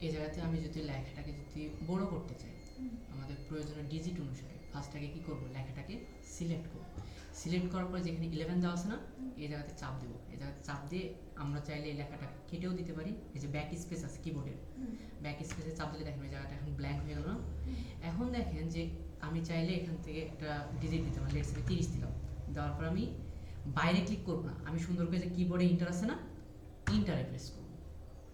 এই জায়গাতে আমি যদি লেখাটাকে যদি বড় করতে চাই, আমাদের প্রয়োজনীয় ডিজিট অনুসারে ফার্স্টটাকে কি করব, লেখাটাকে সিলেক্ট করব। সিলেক্ট করার পরে যেখানে 11 দেওয়া আছে না, এই জায়গাতে চাপ দেবো। এই জায়গাতে চাপ দিয়ে আমরা চাইলে এই লেখাটাকে কেটেও দিতে পারি। এই যে ব্যাক স্পেস আছে কিবোর্ডের, ব্যাক স্পেসে চাপ দিলে দেখেন এই জায়গাটা এখন ব্ল্যাঙ্ক হয়ে গেল না। এখন দেখেন যে আমি চাইলে এখান থেকে একটা ডিজিট দিতে পারি, লেটস সে 30 দিলাম। দেওয়ার পর আমি বাইরে ক্লিক করব না, আমি সুন্দর করে যে কিবোর্ডে ইন্টার আছে না, ইন্টারে প্রেস করব।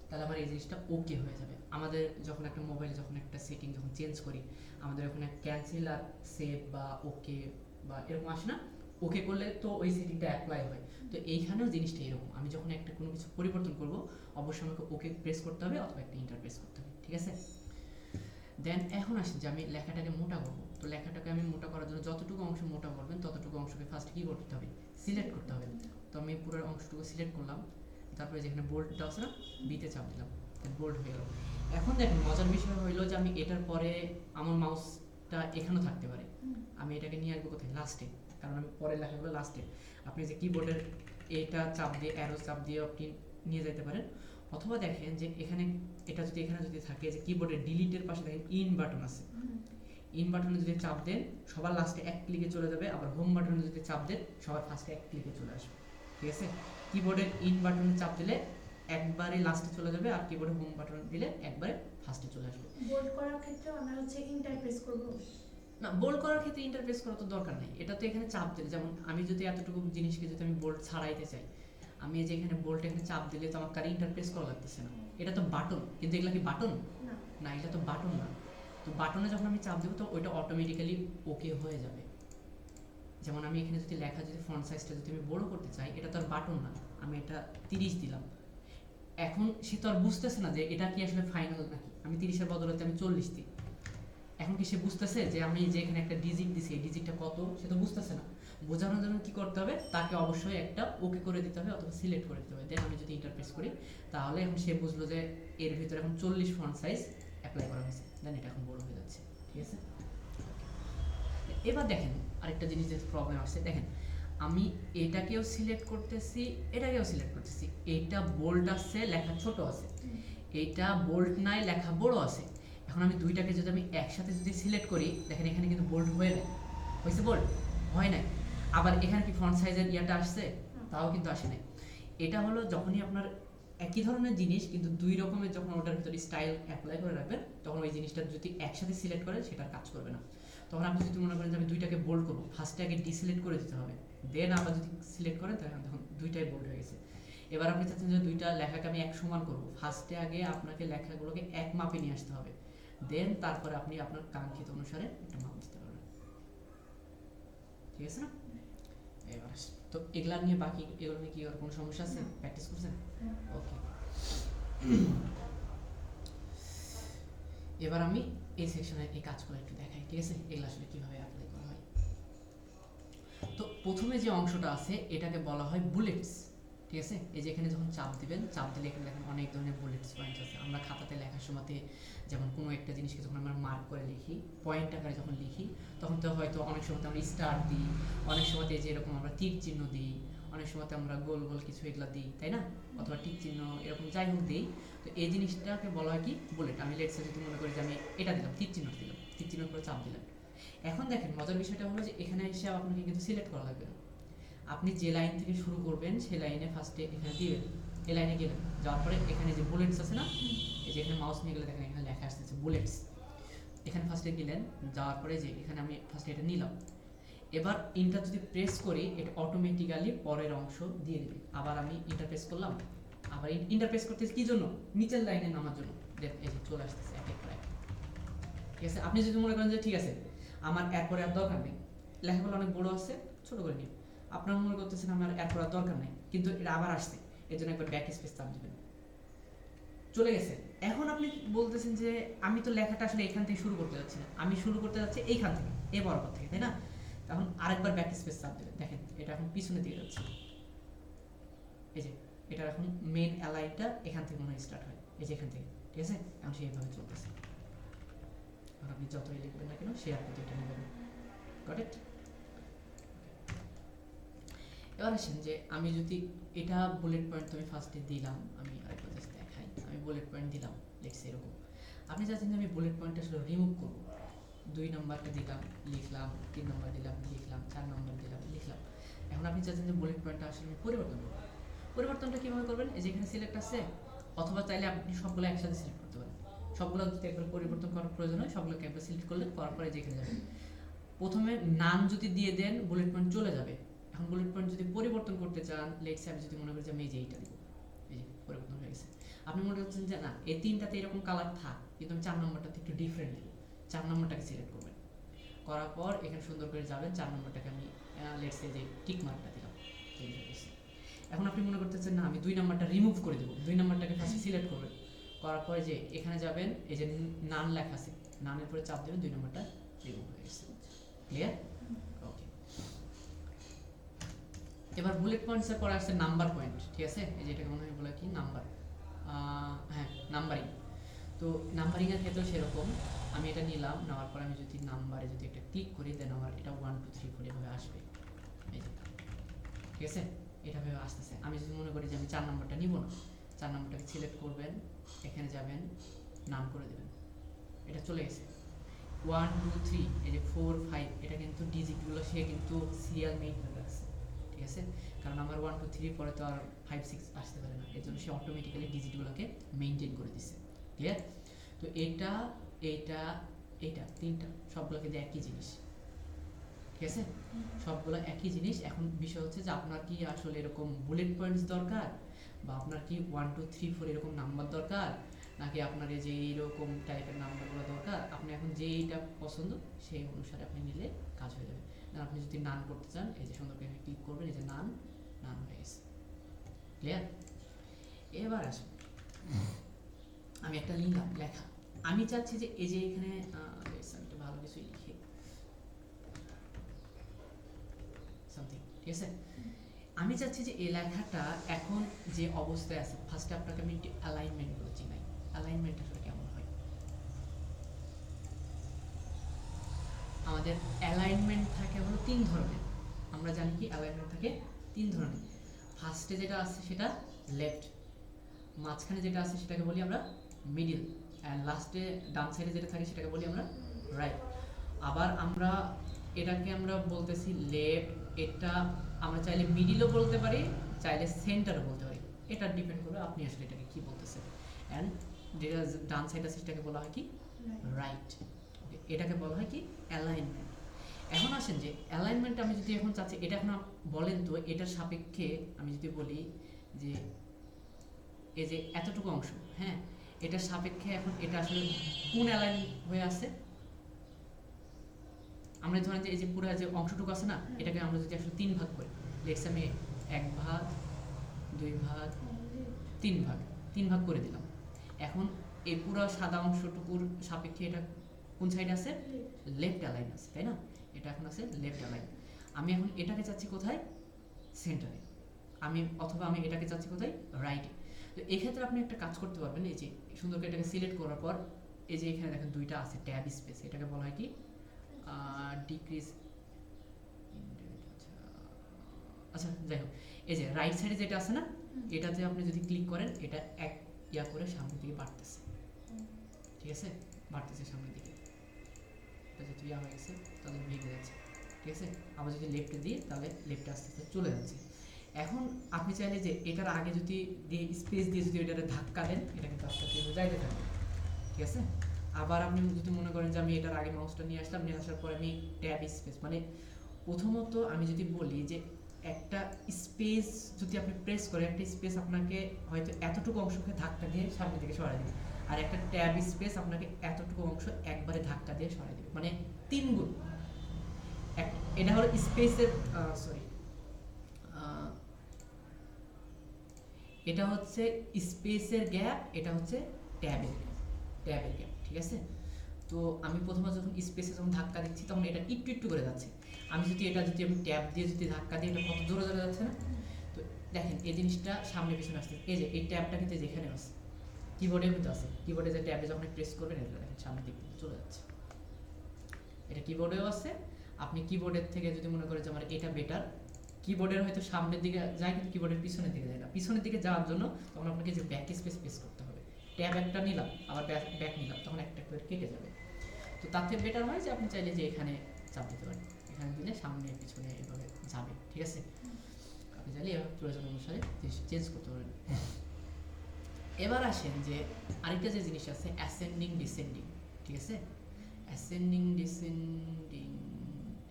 তাহলে আমার এই জিনিসটা ওকে হয়ে যাবে। আমাদের যখন একটা মোবাইলে যখন একটা সেটিং যখন চেঞ্জ করি, আমাদের ওখানে ক্যান্সেল আর সেভ বা ওকে বা এরকম আসে না, ওকে করলে তো ওই সেটিংটা অ্যাপ্লাই হয়। তো এইখানেও জিনিসটা এরকম, আমি যখন একটা কোনো কিছু পরিবর্তন করব, অবশ্যই আমাকে ওকে প্রেস করতে হবে অথবা একটা ইন্টার প্রেস করতে হবে, ঠিক আছে। দেন এখন আসি যে আমি লেখাটাকে মোটা করবো। তো লেখাটাকে আমি মোটা করার জন্য যতটুকু অংশ মোটা করবেন ততটুকু অংশকে ফার্স্ট কী করতে হবে, সিলেক্ট করতে হবে। তো আমি পুরো অংশটুকু সিলেক্ট করলাম, তারপরে যেখানে বোল্ডটা আছে না, বিতে চাপ দিলাম, বোল্ড হয়ে গেল। এখন দেখেন মজার বিষয় হইলো যে আমি এটার পরে আমার মাউসটা এখানেও থাকতে পারে, আমি এটাকে নিয়ে আসবো কোথায়, লাস্টে, কারণ আমি পরের লেখাগুলো লাস্টে। আপনি যে কিবোর্ডের এটা চাপ দিয়ে অ্যারো চাপ দিয়ে আপনি নিয়ে যেতে পারেন, অথবা দেখেন যে এখানে এটা যদি এখানে যদি থাকে যে কিবোর্ডের ডিলিটের পাশে দেখেন ইন বাটন আছে, ইন বাটনে যদি চাপ দেন সবার লাস্টে এক ক্লিকে চলে যাবে, আবার হোম বাটনে যদি চাপ দেন সবার ফার্স্টে এক ক্লিকে চলে আসবে, ঠিক আছে। কিবোর্ডের ইন বাটনে চাপ দিলে একবারে লাস্টে চলে যাবে, আর কিবোর্ডে হোম বাটন দিলে একবারে ফার্স্টে চলে আসবে। বোল্ড করার ক্ষেত্রে আমরা হচ্ছে ইন্টার প্রেস করব না, বোল্ড করার ক্ষেত্রে ইন্টারপ্রেস করা তো দরকার নেই, এটা তো এখানে চাপ দিলে, যেমন আমি যদি এতটুকু জিনিসকে যদি আমি বোল্ড ছাড়াইতে চাই, আমি এই যে এখানে বোল্ড এখানে চাপ দিলে তো আমার কারে ইন্টারপ্রেস করা লাগতেছে না, এটা তো বাটন, কিন্তু এগুলা কি বাটন না। না, এটা তো বাটন না। তো বাটনে যখন আমি চাপ দেবো তো ওইটা অটোমেটিক্যালি ওকে হয়ে যাবে। যেমন আমি এখানে যদি লেখা যদি ফন্ট সাইজটা যদি আমি বড় করতে চাই, এটা তো আর বাটন না, আমি এটা 30 দিলাম। এখন সে তো আর বুঝতেছে না যে এটা কি আসলে ফাইনাল নাকি, আমি 30-এর বদলাতে আমি 40 দিই। এখন কি সে বুঝতেছে যে আমি যে এখানে একটা ডিজিট দিছি এই ডিজিটটা কত, সে তো বুঝতেছে না। বোঝানোর জন্য কি করতে হবে, তাকে অবশ্যই একটা ওকে করে দিতে হবে অথবা সিলেক্ট করে দিতে হবে। দেন আমি যদি ইন্টারপ্রেস করি, তাহলে এখন সে বুঝলো যে এর ভিতরে এখন 40 ফন্ট সাইজ অ্যাপ্লাই করা হয়েছে, দেন এটা এখন বড় হয়ে যাচ্ছে, ঠিক আছে। এবার দেখেন আরেকটা জিনিস যে প্রবলেম আসছে, দেখেন আমি এটাকেও সিলেক্ট করতেছি, এটাকেও সিলেক্ট করতেছি, এইটা বোল্ড আছে লেখা ছোট আছে, এইটা বোল্ড নাই লেখা বড় আছে। এখন আমি দুইটাকে যদি আমি একসাথে যদি সিলেক্ট করি, দেখেন এখানে কিন্তু বোল্ড হয়ে নাই, হয়েছে বোল্ড হয় নাই। আবার এখানে কি ফন্ট সাইজের ইয়াটা আসছে, তাও কিন্তু আসে নাই। এটা হলো যখনই আপনার একই ধরনের জিনিস কিন্তু দুই রকমের যখন ওটার ভিতরে স্টাইল অ্যাপ্লাই করে রাখবেন, তখন ওই জিনিসটা যদি একসাথে সিলেক্ট করেন সেটার কাজ করবে না। তখন আপনি যদি মনে করেন যে আমি দুইটাকে বোল্ড করবো, ফার্স্টে আগে ডিসিলেক্ট করে দিতে হবে, দেন আবার যদি সিলেক্ট করেন তখন দুইটাই বোল্ড হয়ে গেছে। এবার আপনি চাচ্ছেন যে দুইটা লেখাকে আমি এক সমান করবো, ফার্স্টে আগে আপনাকে লেখাগুলোকে এক মাপে নিয়ে আসতে হবে, দেন তারপরে আপনি আপনার কাঙ্ক্ষিত অনুসারে একটা মাপ দিতে পারবেন, ঠিক আছে না। এবার তো এগুলা নিয়ে বাকি এগুলো নিয়ে কি আর কোনো সমস্যা আছে, প্র্যাকটিস করছেন? ওকে। এবার আমি এই সেকশনে এই কাজগুলো একটু দেখাই, ঠিক আছে, এগুলো আসলে কিভাবে অ্যাপ্লাই করা হয়। তো প্রথমে যে অংশটা আছে এটাকে বলা হয় বুলেটস, ঠিক আছে। এই যে এখানে যখন চাপ দিবেন, চাপ দিলে এখানে দেখেন অনেক ধরনের বুলেটস পয়েন্ট আছে। আমরা খাতাতে লেখার সময়তে যেমন কোনো একটা জিনিসকে যখন আমরা মার্ক করে লিখি, পয়েন্ট আকারে যখন লিখি, তখন তো হয়তো অনেক সময় আমরা স্টার দিই, অনেক সময় যে এরকম আমরা তীর চিহ্ন দিই, অনেক সময় আমরা গোল গোল কিছু এগুলা দিই, তাই না, অথবা টিক চিহ্ন এরকম যাই হোক দিই। তো এই জিনিসটাকে বলা হয় কি বুলেট। আমি লেটসে যদি মনে করি যে আমি এটা দিলাম, তীর চিহ্ন দিলাম, তীর চিহ্নের উপরে চাপ দিলাম। এখন দেখেন মজার বিষয়টা হলো যে এখানে এসে আপনাকে কিন্তু সিলেক্ট করা লাগবে না, আপনি যে লাইন থেকে শুরু করবেন সেই লাইনে ফার্স্টে এখানে দিবেন, এই লাইনে গেলেন, যাওয়ার পরে এখানে যে বুলেটস আছে না, এই যে এখানে মাউস নিয়ে গেলে দেখেন এখানে লেখা আসতেছে বুলেটস, এখানে ফার্স্টে গেলেন, যাওয়ার পরে যে এখানে আমি ফার্স্টে এটা নিলাম। এবার ইন্টার যদি প্রেস করি এটা অটোমেটিক্যালি পরের অংশ দিয়ে দেবে। আবার আমি ইন্টার প্রেস করলাম, আবার ইন্টার প্রেস করতেছি কি জন্য, নিচের লাইনে নামার জন্য, এই যে চলে আসতেছে এক এক করে, ঠিক আছে। আপনি যদি মনে করেন যে ঠিক আছে আমার এরপরে আর দরকার নেই, লেখাগুলো অনেক বড় আছে, ছোট করে নিন, আপনারা মনে করতেছেন আমার এরপর আর দরকার নেই, কিন্তু এটা আবার আসছে, এর জন্য একবার ব্যাক স্পেস চাপ দিবেন, চলে গেছে। এখন আপনি বলতেছেন যে আমি তো লেখাটা আসলে এখান থেকে শুরু করতে যাচ্ছি না, আমি শুরু করতে যাচ্ছি এইখান থেকে, এই বরাবর থেকে, তাই না। তখন আরেকবার ব্যাক স্পেস চাপ দিবেন, দেখেন এটা এখন পিছনে দিয়ে যাচ্ছে, এই যে এটা এখন মেন অ্যালাইনটা এখান থেকে মনে হয় স্টার্ট হয়, এই যে এখান থেকে, ঠিক আছে। এখন সেইভাবে চলতেছে, আর আপনি যতই লিখবেন না কেন সে আপনি এটা নেবেন, গট ইট। এবার আসেন যে আমি যদি এটা বুলেট পয়েন্ট আমি ফার্স্টে দিলাম, আমি আরেকবার জাস্ট দেখাই, আমি বুলেট পয়েন্ট দিলাম, লেটস এরকম। আপনি চাচ্ছেন যে আমি বুলেট পয়েন্টটা আসলে রিমুভ করব, 2 নাম্বারটা দিলাম, লিখলাম, 3 নাম্বার দিলাম, লিখলাম, 4 নাম্বার দিলাম, লিখলাম। এখন আপনি চাচ্ছেন যে বুলেট পয়েন্টটা আসলে আমি পরিবর্তন করব। পরিবর্তনটা কিভাবে করবেন? এই যে এখানে সিলেক্ট আছে, অথবা চাইলে আপনি সবগুলো একসাথে সিলেক্ট করতে পারেন। সবগুলো যদি একবার পরিবর্তন করার প্রয়োজন হয় সবগুলোকে একবার সিলেক্ট করলে, করার পরে যেখানে যাবেন প্রথমে নাম যদি দিয়ে দেন বুলেট পয়েন্ট চলে যাবে। এখন বুলেট পয়েন্ট যদি পরিবর্তন করতে চান, লেটস আমি যদি মনে করি যে আমি এই যে এইটা দিব, এই যে পরিবর্তন হয়ে গেছে। আপনি মনে করছেন যে না এই তিনটাতে এরকম কালার থাক, কিন্তু আমি 4 নম্বরটাতে একটু ডিফারেন্ট দিব, 4 নম্বরটাকে সিলেক্ট করবেন। করার পর এখানে সুন্দর করে যাবেন, 4 নম্বরটাকে আমি লেটস এই যে টিক মার্কটা দিলাম, চেঞ্জ হয়ে গেছে। এখন আপনি মনে করতেছেন না আমি 2 নাম্বারটা রিমুভ করে দেবো, 2 নাম্বারটাকে ফার্স্ট সিলেক্ট করবেন। করার পরে যে এখানে যাবেন, এই যে নান লেখা আছে, নানের পরে চাপ দেবেন, 2 নাম্বারটা রিমুভ হয়ে গেছে। ক্লিয়ার? ওকে। এবার বুলেট পয়েন্টসের পরে আসছে নাম্বার পয়েন্ট, ঠিক আছে? এই যে এটাকে মনে হয় বলে কি নাম্বার, হ্যাঁ নাম্বারিং। তো নাম্বারিং এর ক্ষেত্রেও সেরকম, আমি এটা নিলাম, নেওয়ার পর আমি যদি নাম্বারে যদি একটা ক্লিক করি দেন আমার এটা 1 2 3 4 এভাবে আসবে, এই যে ঠিক আছে, এটা ভাবে আসতেছে। আমি যদি মনে করি যে আমি 4 নাম্বারটা নিব না, 4 নাম্বারটাকে সিলেক্ট করবেন, এখানে যাবেন, নাম করে দেবেন, এটা চলে গেছে। 1 2 3 এই যে 4 5 এটা কিন্তু ডিজিটগুলো সে কিন্তু সিরিয়াল মেইনটেইন রাখছে, ঠিক আছে? কারণ আমার 1 2 3 পরে তো আর 5 6 আসতে পারে না, এর জন্য সে অটোমেটিক্যালি ডিজিটগুলোকে মেইনটেইন করে দিছে। ক্লিয়ার? তো এটা এইটা এইটা তিনটা সবগুলোকে দিয়ে একই জিনিস, ঠিক আছে? সবগুলো একই জিনিস। এখন বিষয় হচ্ছে যে আপনার কি আসলে এরকম বুলেট পয়েন্টস দরকার, বা আপনার কি 1 2 3 4 এরকম নাম্বার দরকার, নাকি আপনার এই যে এইরকম টাইপের নাম্বারগুলো দরকার? আপনি এখন যেইটা পছন্দ সেই অনুসারে আপনি নিলে কাজ হয়ে যাবে। আর আপনি যদি নান করতে চান, এই যে সুন্দর করে ক্লিক করবেন, এই যে নান, নান হয়ে গেছে। ক্লিয়ার? এবার আসুন, আমি একটা লিখলাম, লেখা, আমি চাচ্ছি যে এই যে এখানে একটা ভালো কিছু লিখে সামথিং, ঠিক আছে? আমি চাচ্ছি যে এই লেখাটা এখন যে অবস্থায় আছে, ফার্স্টে আপনাকে আমি একটু অ্যালাইনমেন্ট গুলো চিনাই। অ্যালাইনমেন্ট আসলে কেমন হয়? আমাদের অ্যালাইনমেন্ট থাকে হলো 3 ধরনের। আমরা জানি কি অ্যালাইনমেন্ট থাকে 3 ধরনের। ফার্স্টে যেটা আছে সেটা লেফট, মাঝখানে যেটা আছে সেটাকে বলি আমরা মিডল, অ্যান্ড লাস্টে ডান সাইডে যেটা থাকে সেটাকে বলি আমরা রাইট। আবার আমরা এটাকে আমরা বলতেছি লেফট, এটা আমরা চাইলে মিডিলও বলতে পারি, চাইলে সেন্টারও বলতে পারি, এটা ডিপেন্ড করবে আপনি আসলে এটাকে কি বলতেছেন। অ্যান্ড যেটা ডান সাইড আছে সেটাকে বলা হয় কি রাইট। ওকে, এটাকে বলা হয় কি অ্যালাইনমেন্ট। এখন আসেন যে অ্যালাইনমেন্ট আমি যদি এখন চাচ্ছি, এটা এখন বলেন তো এটার সাপেক্ষে আমি যদি বলি যে এই যে এতটুকু অংশ, হ্যাঁ, এটার সাপেক্ষে এখন এটা আসলে কোন অ্যালাইন হয়ে আছে? আমরা ধরেন যে এই যে পুরো যে অংশটুকু আছে না, এটাকে আমরা যদি আসলে 3 ভাগ করি, লেটস আমি 1 ভাগ 2 ভাগ 3 ভাগ 3 ভাগ করে দিলাম। এখন এই পুরো সাদা অংশটুকুর সাপেক্ষে এটা কোন সাইডে আছে? লেফট অ্যালাইন আছে, তাই না? এটা এখন আছে লেফট অ্যালাইন। আমি এখন এটাকে চাচ্ছি কোথায়? সেন্টারে। অথবা আমি এটাকে চাচ্ছি কোথায়? রাইটে। তো এক্ষেত্রে আপনি একটা কাজ করতে পারবেন, এই যে সুন্দর করে এটাকে সিলেক্ট করার পর এই যে এখানে দেখেন 2টা আছে ট্যাব স্পেস, এটাকে বলা হয় কি ডিক্রিজ। আচ্ছা যাই হোক, এই যে রাইট সাইডে যেটা আছে না, এটাতে আপনি যদি ক্লিক করেন এটা এক ইয়া করে সামনের দিকে বাড়তেছে, ঠিক আছে? বাড়তেছে সামনের দিকে, এটা যেহেতু ইয়া হয়ে গেছে তাহলে ভেঙে যাচ্ছে, ঠিক আছে? আবার যদি লেফটে দিই তাহলে লেফটে আস্তে আস্তে চলে যাচ্ছে। এখন আপনি চাইলে যে এটার আগে যদি দিয়ে স্পেস দিয়ে যদি এটারে ধাক্কা দেন, এটা কিন্তু আস্তে আস্তে যাইতে থাকবে, ঠিক আছে? আবার আপনি যদি মনে করেন যে আমি এটার আগে মাউসটা নিয়ে আসলাম, নিয়ে আসার পর আমি ট্যাব স্পেস, মানে প্রথমত আমি যদি বলি যে একটা স্পেস যদি আপনি প্রেস করেন, একটা স্পেস আপনাকে হয়তো এতটুকু অংশকে ধাক্কা দিয়ে সামনের দিকে সরাই দিবে, আর একটা ট্যাব স্পেস আপনাকে এতটুকু অংশ একবারে ধাক্কা দিয়ে সরাই দিবে, মানে 3 গুণ। এটা হলো স্পেসের সরি, এটা হচ্ছে স্পেসের গ্যাপ, এটা হচ্ছে ট্যাবের গ্যাপ, ঠিক আছে? তো আমি প্রথমে যখন স্পেসে যখন ধাক্কা দিচ্ছি তখন এটা একটু একটু করে যাচ্ছে। আমি ট্যাব দিয়ে যদি ধাক্কা দিই, এটা কত জোরে জোরে যাচ্ছে না? তো দেখেন এই জিনিসটা সামনে পিছনে আসছে, এই যে এই ট্যাবটা কিন্তু যেখানে আছে কিবোর্ডের মধ্যে আছে, কিবোর্ডে যে ট্যাবে যখন প্রেস করবেন এটা দেখেন সামনের দিকে চলে যাচ্ছে, এটা কিবোর্ডেও আছে। আপনি কিবোর্ডের থেকে যদি মনে করেন যে আমার এটা বেটার, কিবোর্ডের হয়তো সামনের দিকে যায় কিন্তু কিবোর্ডের পিছনের দিকে যায় না, পিছনের দিকে যাওয়ার জন্য তখন আপনাকে যে ব্যাক স্পেস প্রেস করতে হবে, ট্যাব একটা নিলাম আবার ব্যাক নিলাম, তখন একটা করে কেটে যাবে। তো তার থেকে বেটার হয় যে আপনি চাইলে যে এখানে চাপ দিতে পারেন, এখানে দিলে সামনে পিছনে এভাবে যাবে, ঠিক আছে। আপনি চাইলে এভাবে প্রয়োজন অনুসারে জিনিসটা চেঞ্জ করতে পারেন। এবার আসেন যে আরেকটা যে জিনিস আছে অ্যাসেন্ডিং ডিসেন্ডিং, ঠিক আছে। অ্যাসেন্ডিং ডিসেন্ডিং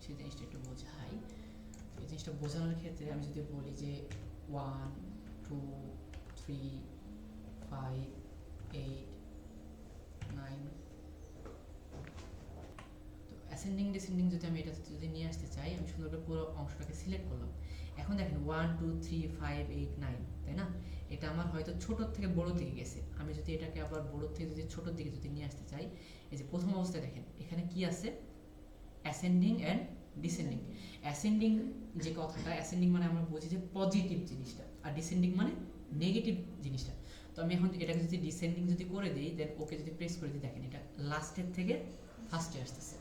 সেই জিনিসটা একটু বোঝাই। এই জিনিসটা বোঝানোর ক্ষেত্রে আমি যদি বলি যে 1 2 3 5 8 9, তো অ্যাসেন্ডিং ডিসেন্ডিং যদি আমি এটা যদি নিয়ে আসতে চাই, আমি সুন্দর করে পুরো অংশটাকে সিলেক্ট করলাম। এখন দেখেন 1 2 3 5 8 9, তাই না? এটা আমার হয়তো ছোটোর থেকে বড় দিকে গেছে। আমি যদি এটাকে আবার বড় থেকে যদি ছোটোর দিকে যদি নিয়ে আসতে চাই, এই যে প্রথম অবস্থায় দেখেন এখানে কি আছে, অ্যাসেন্ডিং অ্যান্ড ডিসেন্ডিং। অ্যাসেন্ডিং যে কথাটা, অ্যাসেন্ডিং মানে আমরা বুঝি যে পজিটিভ জিনিসটা, আর ডিসেন্ডিং মানে নেগেটিভ জিনিসটা। তো আমি এখন এটাকে যদি ডিসেন্ডিং যদি করে দিই, দেন ওকে যদি প্রেস করে দিই, দেখেন এটা লাস্টের থেকে ফার্স্টে আসতেছে।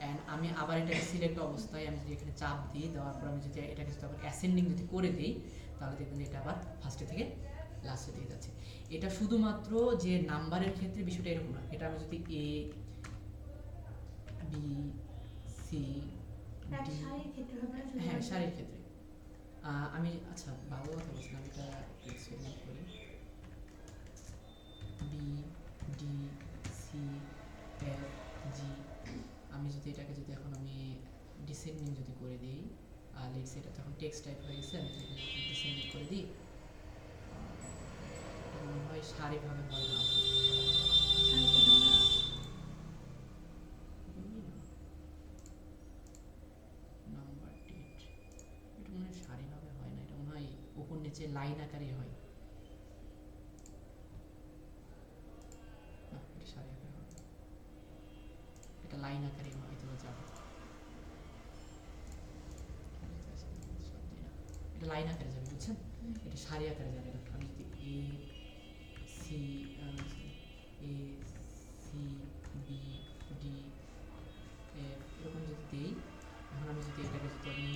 অ্যান্ড আমি আবার এটাকে সিলেক্ট অবস্থায় আমি যদি এখানে চাপ দিই, দেওয়ার পর আমি যদি এটাকে যদি আবার অ্যাসেন্ডিং যদি করে দিই, তাহলে দেখবেন এটা আবার ফার্স্টে থেকে লাস্টে দিয়ে যাচ্ছে। এটা শুধুমাত্র যে নাম্বারের ক্ষেত্রে বিষয়টা এরকম না, এটা আমি যদি এ বি সি ডি, হ্যাঁ সারির ক্ষেত্রে আমি আচ্ছা ভালো কথা বলছিলাম, এটা এক্সপেরিমেন্ট করি। B D C F G, আমি যদি এটাকে যদি এখন আমি ডিসেন্ডিং যদি করে দিই, লেটস এটা তখন টেক্সট টাইপ হয়ে গেছে, আমি যদি ডিসেন্ডিং করে দিই, মনে হয় সারিভাবে হয় না, নাম্বার ডেট, এটা মনে হয় সারিভাবে হয় না, এটা মনে হয় উপর নিচে লাইন আকারে হয়। না, এটা সারি আকারে হবে, এটা লাইন আকারে হয়তো যাবে, এটা লাইন আকারে যাবে, বুঝছেন? এটা সারি আকারে যাবে না। আমি যদি A C A C B D F এরকম যদি দিই, এখন আমি যদি এটাকে যদি আমি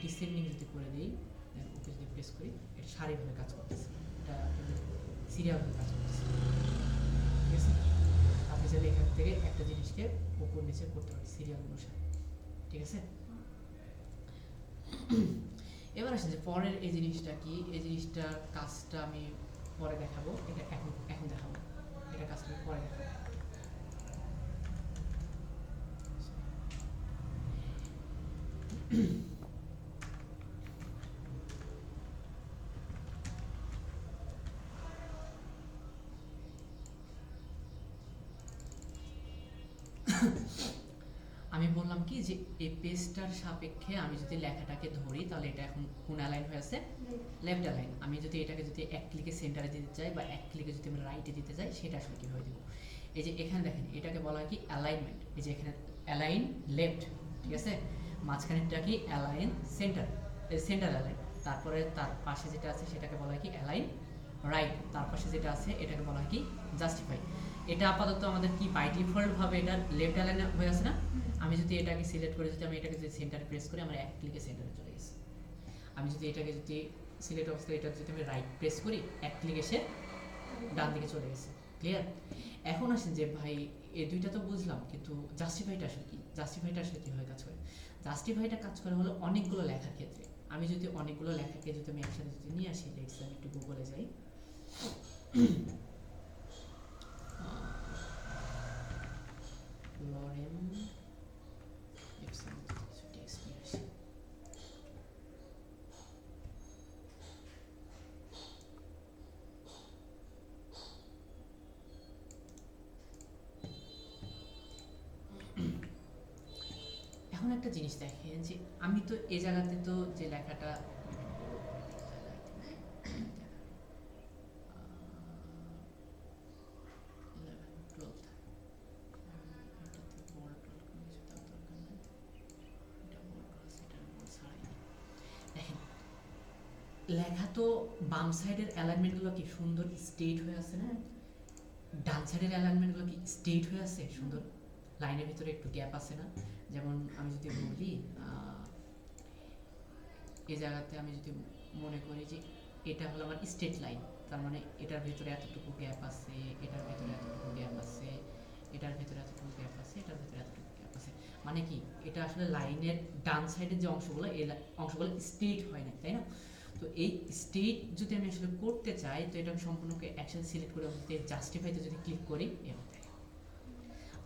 ডিসেন্ডিং যদি করে দিই, দেন ওকে যদি প্রেস করি, এটা সারিভাবে কাজ করতেছে, এটা কিন্তু সিরিয়ালভাবে কাজ করতেছে, ঠিক আছে। আপনি চাইলে এখান থেকে একটা জিনিসকে উপর নিচে করতে পারেন সিরিয়াল অনুসারে, ঠিক আছে। এবার আসেন যে পরের এই জিনিসটা কি, এই জিনিসটার কাজটা আমি পরে দেখাবো, এটা এখন এখন দেখাবো, এটা কাজটা আমি পরে দেখাবো। আমি বললাম কি যে এই পেজটার সাপেক্ষে আমি যদি লেখাটাকে ধরি, তাহলে এটা এখন কোন অ্যালাইন হয়ে আছে, লেফট অ্যালাইন। আমি যদি এটাকে যদি এক ক্লিকে সেন্টারে দিতে চাই বা এক ক্লিকে যদি আমি রাইটে দিতে চাই, সেটা আসলে কীভাবে দেবো। এই যে এখানে দেখেন এটাকে বলা হয় কি অ্যালাইনমেন্ট, এই যে এখানে অ্যালাইন লেফট, ঠিক আছে, মাঝখানেরটা কি অ্যালাইন সেন্টার, সেন্টার অ্যালাইন, তারপরে তার পাশে যেটা আছে সেটাকে বলা হয় কি অ্যালাইন রাইট, তার পাশে যেটা আছে এটাকে বলা হয় কি জাস্টিফাই। এটা আপাতত আমাদের কি বাই ডিফল্ট ভাবে এটা লেফট অ্যালাইন হয়ে আছে না। আমি যদি এটাকে সিলেক্ট করে যদি আমি এটাকে যদি সেন্টারে প্রেস করি, আমার এক ক্লিকে সেন্টারে চলে গেছে। আমি যদি এটাকে যদি সিলেক্ট অবস্থায় এটা যদি আমি রাইট প্রেস করি, এক ক্লিক এসে ডান দিকে চলে গেছে। ক্লিয়ার? এখন আসেন যে ভাই এই দুইটা তো বুঝলাম, কিন্তু জাস্টিফাইটা আসলে কি, জাস্টিফাইটা আসলে কীভাবে কাজ করে। জাস্টিফাইটা কাজ করে হলো অনেকগুলো লেখার ক্ষেত্রে। আমি যদি অনেকগুলো লেখাকে যদি আমি একসাথে যদি নিয়ে আসি, লেটস আমি একটু গুগলে যাই, লরেম টেক্সট নিয়ে আসি। এখন একটা জিনিস দেখেন যে আমি তো এই জায়গাতে তো যে লেখাটা লেখা তো বাম সাইডের অ্যালাইনমেন্টগুলো কি সুন্দর স্ট্রেট হয়ে আছে না, ডান সাইডের অ্যালাইনমেন্টগুলো কি স্ট্রেট হয়ে আছে সুন্দর, লাইনের ভিতরে একটু গ্যাপ আছে না। যেমন আমি যদি বলি এই জায়গাতে আমি যদি মনে করি যে এটা হলো আমার স্ট্রেট লাইন, তার মানে এটার ভিতরে এতটুকু গ্যাপ আছে, এটার ভিতরে এতটুকু গ্যাপ আছে, এটার ভিতরে এতটুকু গ্যাপ আছে, এটার ভিতরে এতটুকু গ্যাপ আছে। মানে কি, এটা আসলে লাইনের ডান সাইডের যে অংশগুলো, এই অংশগুলো স্ট্রেট হয় না, তাই না? তো এই স্ট্রেট যদি আমি আসলে করতে চাই, তো এটা আমি সম্পূর্ণকে একসাথে সিলেক্ট করে জাস্টিফাইতে যদি ক্লিক করি, এবার দেখেন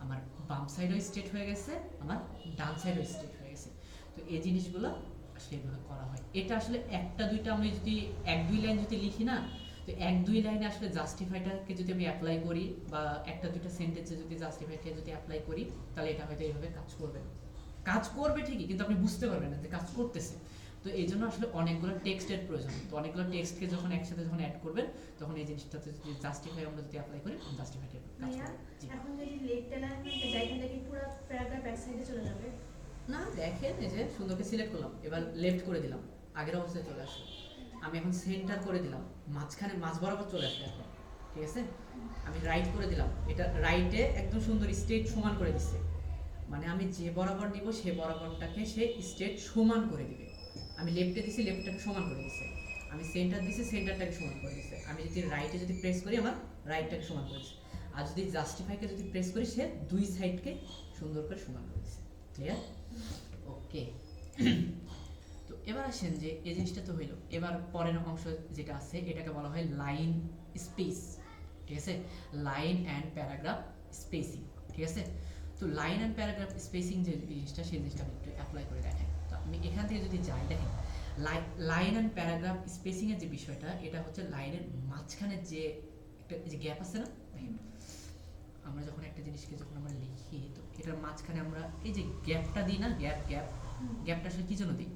আমার বাম সাইডও স্ট্রেট হয়ে গেছে, আমার ডান সাইডও স্ট্রেট হয়ে গেছে। তো এই জিনিসগুলো আসলে এভাবে করা হয়। এটা আসলে একটা দুইটা আমি যদি এক দুই লাইন যদি লিখি না, তো এক দুই লাইনে আসলে জাস্টিফাইটাকে যদি আমি অ্যাপ্লাই করি, বা একটা দুইটা সেন্টেন্সে যদি জাস্টিফাইকে যদি অ্যাপ্লাই করি, তাহলে এটা হয়তো এইভাবে কাজ করবে না। কাজ করবে ঠিকই, কিন্তু আপনি বুঝতে পারবেন না যে কাজ করতেছে। তো এই জন্য আসলে অনেকগুলো টেক্সটের প্রয়োজন। তো অনেকগুলো টেক্সটকে যখন একসাথে যখন অ্যাড করবেন, তখন এই জিনিসটাতে যদি জাস্টিফাই আমরা যদি অ্যাপ্লাই করি, জাস্টিফাইটা কাজ ভাইয়া করবে। জি। এখন যদি লেফট অ্যালাইনমেন্টে যাই তাহলে কি পুরো প্যারাগ্রাফ এক সাইডে চলে যাবে? না, দেখেন এই যে সুন্দরকে সিলেক্ট করলাম, এবার লেফট করে দিলাম, আগের অবস্থায় চলে আসলো। আমি এখন সেন্টার করে দিলাম, মাঝখানে মাঝ বরাবর চলে আসলো এখন, ঠিক আছে? আমি রাইট করে দিলাম, এটা রাইটে একদম সুন্দর স্ট্রেট সমান করে দিচ্ছে। মানে আমি যে বরাবর নিব সে বরাবরটাকে সে স্ট্রেট সমান করে দিবে। আমি লেফটে দিছি, লেফটটাকে সমান করে দিচ্ছে। আমি সেন্টার দিছি, সেন্টারটাকে সমান করে দিচ্ছে। আমি যদি রাইটে যদি প্রেস করি, আমার রাইটটাকে সমান করে দিচ্ছে। আর যদি জাস্টিফাইকে যদি প্রেস করি, সে দুই সাইডকে সুন্দর করে সমান করে দিচ্ছে। ক্লিয়ার? ওকে। তো এবার আসেন যে এই জিনিসটা তো হইলো, এবার পরের অংশ যেটা আছে এটাকে বলা হয় লাইন স্পেস, ঠিক আছে? লাইন অ্যান্ড প্যারাগ্রাফ স্পেসিং, ঠিক আছে? তো লাইন অ্যান্ড প্যারাগ্রাফ স্পেসিং যে জিনিসটা, সেই জিনিসটা আমি একটু অ্যাপ্লাই করে দেখাই। তো আমি এখান থেকে যদি যাই, দেখেন লাইন অ্যান্ড প্যারাগ্রাফ স্পেসিংয়ের যে বিষয়টা, এটা হচ্ছে লাইনের মাঝখানে যে একটা যে গ্যাপ আছে না, দেখেন আমরা যখন একটা জিনিসকে যখন আমরা লিখি, তো এটার মাঝখানে আমরা এই যে গ্যাপটা দিই না, গ্যাপটা আসলে কি জন্য দিই?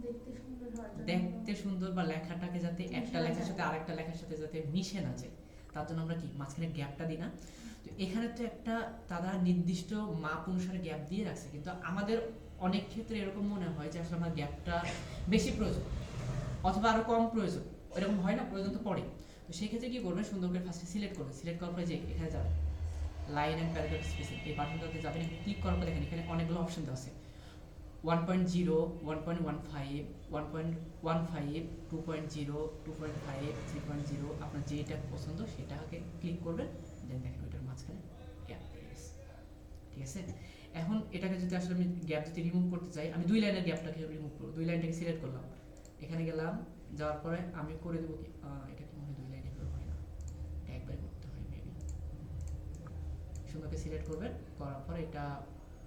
দেখতে সুন্দর হওয়ার জন্য। দেখতে সুন্দর, বা লেখাটাকে যাতে একটা লেখার সাথে আরেকটা লেখার সাথে যাতে মিশে না যায়, তার জন্য আমরা কি মাঝখানে গ্যাপটা দিই না? তো এখানে তো একটা তারা নির্দিষ্ট মাপ অনুসারে গ্যাপ দিয়ে রাখছে, কিন্তু আমাদের অনেক ক্ষেত্রে এরকম মনে হয় যে আসলে আমার গ্যাপটা বেশি প্রয়োজন অথবা আরো কম প্রয়োজন, এরকম হয় না? প্রয়োজন তো পড়ে। তো সেই ক্ষেত্রে কি করবে, সুন্দর করে ফার্স্টে সিলেক্ট করবে, সিলেক্ট করার পরে যে এখানে যাবে লাইন অ্যান্ড প্যারাগ্রাফ স্পেসিং, এই বাটনটাতে যাবেন, ক্লিক করার পর দেখেন এখানে অনেকগুলো অপশন দেওয়া আছে। 1.0, 1.15, 1.15, 2.0, 2.5, 3.0, আপনার যেটা পছন্দ সেটাকে ক্লিক করবেন, দেন দেখেন ওইটার মাঝখানে গ্যাপ রয়ে গেছে, ঠিক আছে? এখন এটাকে যদি আসলে আমি গ্যাপ যদি রিমুভ করতে চাই, আমি দুই লাইনের গ্যাপটাকে রিমুভ করবো, দুই লাইনটাকে সিলেক্ট করলাম, এখানে গেলাম, যাওয়ার পরে আমি করে দেবো কি, এটা কি মনে হয় দুই লাইনে হয় না, এটা একবার করতে হয় মেবি। সুন্দরকে সিলেক্ট করবেন, করার পরে এটা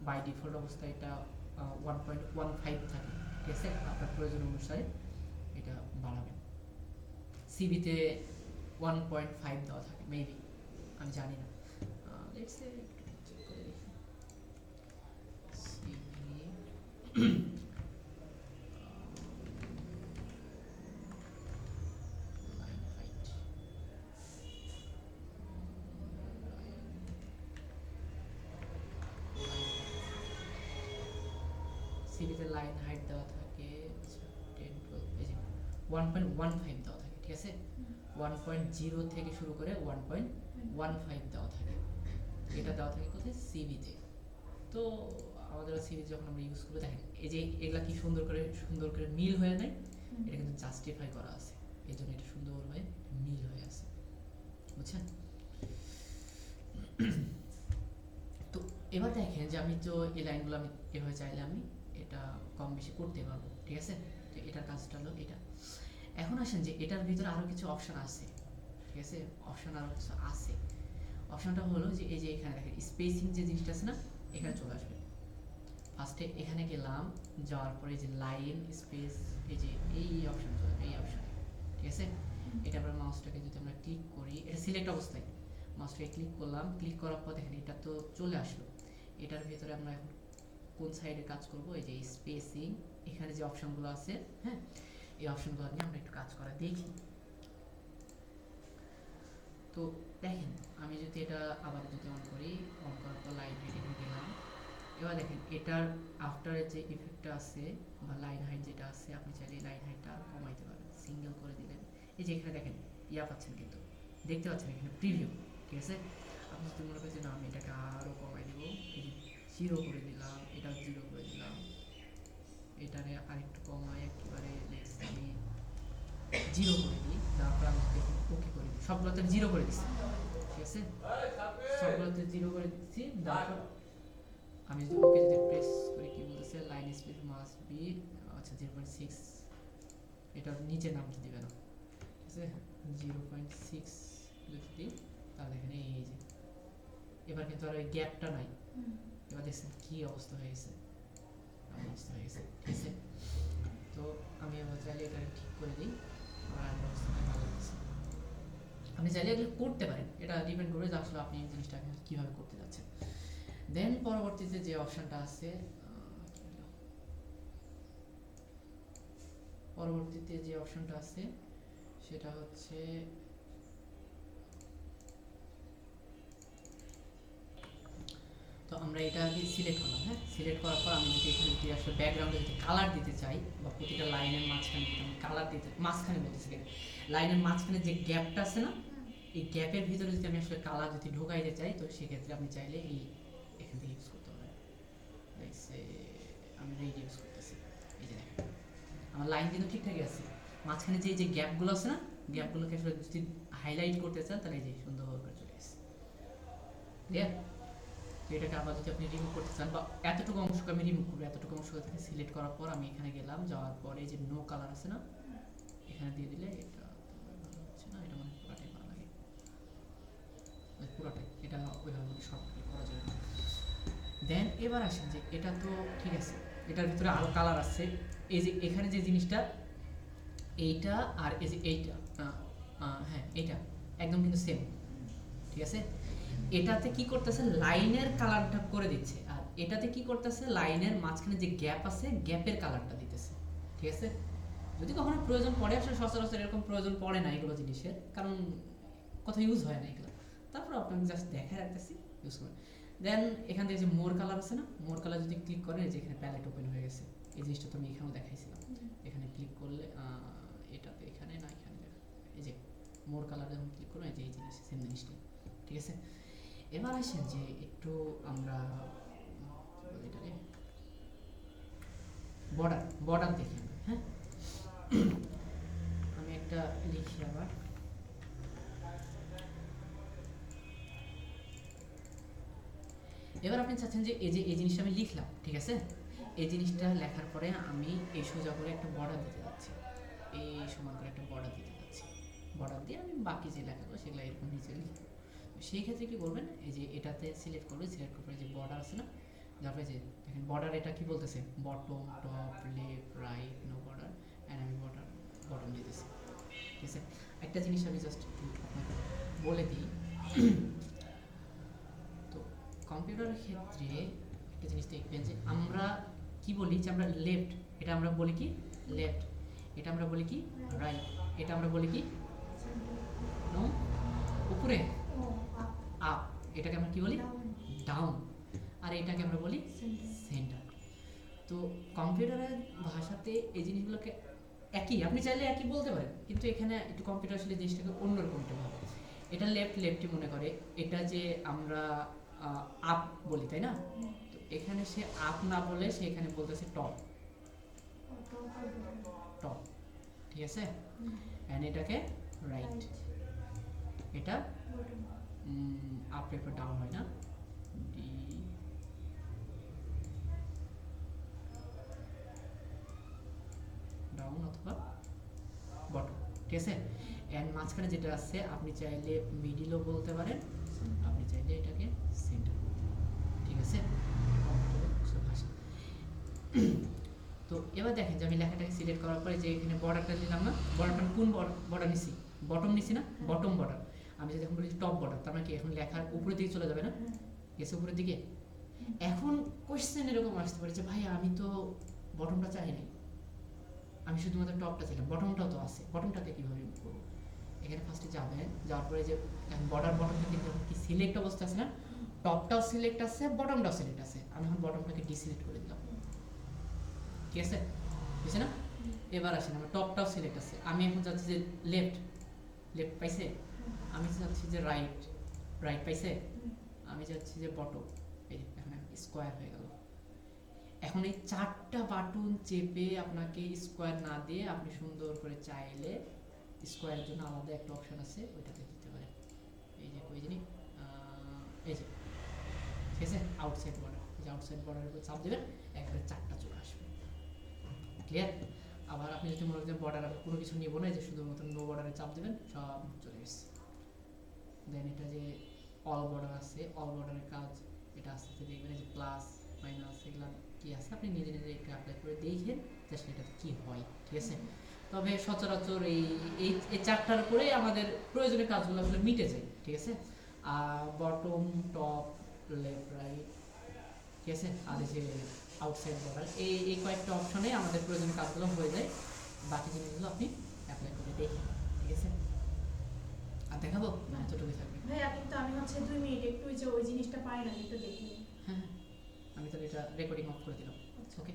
বাই ডিফল্ট অবস্থায় এটা 1.15 থাকে, ঠিক আছে? আপনার প্রয়োজন অনুসারে এটা বাড়াবেন। সিভিতে 1.5 দেওয়া থাকে মেবি, আমি জানি না। লেটস সে একটু চেক করে দেখি। সিভি লাইন হাইট, সিভিতে লাইন হাইট দেওয়া থাকে 10 12, এই যে 1.15 দেওয়া থাকে, ঠিক আছে? 1.0 থেকে শুরু করে 1.15 দেওয়া থাকে, এটা দেওয়া থাকে কোথায়? সিভিতে। তো আমাদের সিভি যখন আমরা ইউজ করবো, দেখেন এই যে এগুলা কি সুন্দর করে মিল হয়ে নেয়, এটা কিন্তু জাস্টিফাই করা আছে, এই জন্য এটা সুন্দর হয়ে মিল হয়ে আছে, বুঝছেন? তো এবার দেখেন যে আমি তো এই লাইনগুলো আমি এভাবে চাইলে আমি এটা কম বেশি করতে পারবো, ঠিক আছে? তো এটার কাজটা হলো এটা। এখন আসেন যে এটার ভিতরে আরো কিছু অপশন আছে, ঠিক আছে? অপশন আরো কিছু আছে। অপশনটা হলো যে এই যে এখানে দেখেন স্পেসিং যে জিনিসটা আছে না, এখানে চলে আসবে। ফার্স্টে এখানে গেলাম, যাওয়ার পরে যে লাইন স্পেস, এই যে এই অপশন চলে আসবে, এই অপশন, ঠিক আছে? এটা আমরা মাউসটাকে যদি আমরা ক্লিক করি, এটা সিলেক্ট অবস্থায় মাউসটাকে ক্লিক করলাম, ক্লিক করার পর দেখেন এটা তো চলে আসলো। এটার ভিতরে আমরা এখন কোন সাইডে কাজ করব, এই যে স্পেসিং, এখানে যে অপশনগুলো আছে, হ্যাঁ, এই অপশনগুলো নিয়ে আমরা একটু কাজ করা দেখি। তো দেখেন আমি যদি এটা আবার যদি অন করি, অন করার পর লাইন হাইটে গেলাম, এবার দেখেন এটার আফটারের যে ইফেক্টটা আছে বা লাইন হাইট যেটা আছে, আপনি চাইলে লাইন হাইটটা কমাইতে পারেন, সিঙ্গেল করে দিলেন, এই যে এখানে দেখেন ইয়া পাচ্ছেন, কিন্তু দেখতে পাচ্ছেন এখানে প্রিভিউ, ঠিক আছে? আপনি যদি মনে করছেন আমি এটাকে আরও কমাই দেবো, এই যে 0 করে দিলাম, এটাও 0 করে দিলাম, এটারে আরেকটু কমাই একেবারে লেটস সে 0 করে দিই, তারপর আমি দেখি ওকে করে দিই, সবগুলোতে 0 করে দিচ্ছি, ঠিক আছে, সবগুলোতে 0 করে দিচ্ছি। তারপর আমি যদি ওকে যদি প্রেস করি কি বলতেছে, লাইন স্পেস মাস্ট বি আচ্ছা 0.6, এটা নিচে নামতে দিবে না, ঠিক আছে, 0.6 লিখে দিই, তাহলে এখানে এই যে এবার কিন্তু আর ওই গ্যাপটা নাই। এবার দেখছেন কি অবস্থা হয়ে গেছে, অবস্থা হয়ে গেছে, ঠিক আছে। তো আমি আবার চাইলে এটা ঠিক করে দিই, আমার আগের অবস্থায় ভালো লাগছে। আপনি চাইলে এগুলো করতে পারেন, এটা ডিপেন্ড করে যে আসলে আপনি এই জিনিসটা কীভাবে করতে যাচ্ছেন। দেন পরবর্তীতে যে অপশনটা আছে, পরবর্তীতে যে অপশনটা আছে সেটা হচ্ছে তো আমরা এটা আগে সিলেক্ট করলাম, হ্যাঁ, সিলেক্ট করার পর আমি যদি এখানে যদি আসলে ব্যাকগ্রাউন্ডে যদি কালার দিতে চাই বা প্রতিটা লাইনের মাঝখানে যদি আমি কালার দিতে, মাঝখানে বলতেছি লাইনের মাঝখানে যে গ্যাপটা আছে না, এই গ্যাপের ভিতরে যদি আমি আসলে কালার যদি ঢোকাইতে চাই, তো সেক্ষেত্রে আপনি চাইলে এই এখান থেকে ইউজ করতে পারেন। আমি রেড ইউজ করতেছি, এই যে দেখেন আমার লাইন কিন্তু ঠিকঠাকই আছে, মাঝখানে যে যে গ্যাপগুলো আছে না, গ্যাপগুলোকে আসলে যদি হাইলাইট করতে চান তাহলে এই যে সুন্দরভাবে করে চলে আসছে, ক্লিয়ার। তো এটাকে আবার যদি আপনি রিমুভ করতে চান বা এতটুকু অংশকে আমি রিমুভ করবো, এতটুকু অংশ থেকে সিলেক্ট করার পর আমি এখানে গেলাম, যাওয়ার পরে যে নো কালার আছে না, এখানে দিয়ে দিলে এটা ভালো হচ্ছে না, এটা মানে পুরাটাই ভালো লাগে, পুরাটাই এটা ওইভাবে শর্টকাটে করা যাবে না। দেন এবার আসেন যে এটা তো ঠিক আছে, এটার ভিতরে আরো কালার আছে, এই যে এখানে যে জিনিসটা এইটা আর এই যে এইটা, হ্যাঁ এইটা একদম কিন্তু সেম, ঠিক আছে। এটাতে কি করতেছে, লাইনের কালারটা করে দিচ্ছে, আর এটাতে কি করতেছে, লাইনের মাঝখানে যে গ্যাপ আছে গ্যাপের কালারটা দিতেছে, ঠিক আছে। যদি কখনো প্রয়োজন পড়ে, আসলে সচরাচর এরকম প্রয়োজন পড়ে না এগুলো জিনিসের, কারণ কোথাও ইউজ হয় না এগুলো, তারপর আপনাকে জাস্ট দেখায় রাখতেছি, ইউজ করেন। দেন এখান থেকে যে মোর কালার আছে না, মোর কালার যদি ক্লিক করেন, যে এখানে প্যালেট ওপেন হয়ে গেছে, এই জিনিসটা তো আমি এখানেও দেখাইছিলাম, এখানে ক্লিক করলে এটাতে এখানে না এখানে দেখা, এই যে মোর কালার যখন ক্লিক করবেন, এই যে এই জিনিস সেম জিনিসটাই, ঠিক আছে। এবার আসেন যে একটু আমরা এটাকে বর্ডার বর্ডার দেখি, হ্যাঁ আমি একটা লিখি আবার, এবার আপনি চাচ্ছেন যে এই যে এই জিনিসটা আমি লিখলাম, ঠিক আছে, এই জিনিসটা লেখার পরে আমি এই সোজা করে একটা বর্ডার দিতে যাচ্ছি, এই সমান করে একটা বর্ডার দিতে যাচ্ছি, বর্ডার দিয়ে আমি বাকি যে লেখাগুলো সেগুলো এরকম নিচে লিখব। সেই ক্ষেত্রে কি করবেন, এই যে এটাতে সিলেক্ট করবেন, সিলেক্ট করে যে বর্ডার আছে না, তারপরে যে দেখেন বর্ডার এটা কি বলতেছে, bottom top left right no border, and আমি বর্ডার বটম দিতেছি, ঠিক আছে। একটা জিনিস আমি জাস্ট আপনাকে বলে দিই, তো কম্পিউটারের ক্ষেত্রে একটা জিনিস দেখবেন যে আমরা কি বলি, যে আমরা লেফট, এটা আমরা বলি কি লেফট, এটা আমরা বলি কি রাইট, এটা আমরা বলি কি নো উপরে আপ, এটাকে আমরা কি বলি ডাউন, আর এটাকে আমরা বলি সেন্টার। তো কম্পিউটারের ভাষাতে এই জিনিসগুলোকে একই, আপনি চাইলে একই বলতে পারেন, কিন্তু এখানে একটু কম্পিউটার আসলে জিনিসটাকে অন্যরকম একটা ভাবে, এটা লেফট লেফটই মনে করে, এটা যে আমরা আপ বলি তাই না, তো এখানে সে আপ না বলে সে এখানে বলতেছে টপ, টপ, ঠিক আছে, এন্ড এটাকে রাইট, এটা আপ এরপর ডাউন হয় না, ডি ডাউন অথবা বটম, ঠিক আছে। এন্ড মাঝখানে যেটা আছে আপনি চাইলে মিডিলও বলতে পারেন, আপনি চাইলে এটাকে সেন্টার বলতে পারেন, ঠিক আছে। ভাষা। তো এবার দেখেন যে আমি লেখাটাকে সিলেক্ট করার পরে যে এখানে বর্ডারটা দিলাম না, বর্ডারটা কোন বর্ডার নিছি, বটম নিছি না, বটম বর্ডার। আমি যদি এখন বলি টপ বর্ডার, তার মানে কি এখন লেখার উপরের দিকে চলে যাবে না, গেছে উপরের দিকে। এখন কোশ্চেন এরকম আসতে পারে যে ভাই আমি তো বটমটা চাই নাই, আমি শুধুমাত্র টপটা চাইলাম, বটমটাও তো আছে, বটমটাকে কীভাবে রিমুভ করবো। এখানে ফার্স্টে যাবেন, যাওয়ার পরে যে বর্ডার বটমটা কিন্তু কি সিলেক্ট অবস্থা আছে না, টপটাও সিলেক্ট আছে বটমটাও সিলেক্ট আছে, আমি এখন বটমটাকে ডিসিলেক্ট করে দিলাম, ঠিক আছে, বুঝছে না। এবার আসেন আমার টপটাও সিলেক্ট আছে, আমি এখন যাচ্ছি যে লেফট, লেফট পাইছে, আমি যাচ্ছি যে রাইট, রাইট পাইছে, আমি যাচ্ছি যে বটম, এই এখানে স্কোয়ার হয়ে গেল। এখন এই চারটা বাটন চেপে আপনাকে স্কোয়ার না দিয়ে আপনি সুন্দর করে চাইলে স্কোয়ারের জন্য আলাদা একটা অপশন আছে, ওইটাতে দিতে পারেন। এই যে কই জানি এই যে, ঠিক আছে, আউটসাইড বর্ডার। এই যে আউটসাইড বর্ডারের উপর চাপ দেবেন, একবারে 4টা চলে আসবে। ক্লিয়ার? আবার আপনি যদি মনে করেন বর্ডার আর কোনো কিছু নিব না, এই যে শুধুমাত্র নো বর্ডারে চাপ দেবেন, সব চলে গেছে। দেন এটা যে অল বর্ডার আছে, অল বর্ডারের কাজ এটা আস্তে আস্তে দেখবেন, এই যে প্লাস মাইনাস এগুলা কি আছে আপনি নিজে নিজে একটু অ্যাপ্লাই করে দেখেন যে সেটা কি হয়, ঠিক আছে। তবে সচরাচর এই এই এই 4টার উপরেই আমাদের প্রয়োজনীয় কাজগুলো আসলে মিটে যায়, ঠিক আছে। আর বটম, টপ, লেফট, রাইট, ঠিক আছে, আর এই যে আউটসাইড বর্ডার, এই কয়েকটা অপশনে আমাদের প্রয়োজনীয় কাজগুলো হয়ে যায়। বাকি জিনিসগুলো আপনি অ্যাপ্লাই করে দেখেন, ঠিক আছে। আর দেখাবো না, এতটুকুই থাকবে। ভাইয়া কিন্তু আমি হচ্ছে 2 মিনিট একটু ওই যে ওই জিনিসটা পাই না, একটু দেখি। হ্যাঁ, আমি তাহলে এটা রেকর্ডিং অফ করে দিলাম। আচ্ছা। ওকে।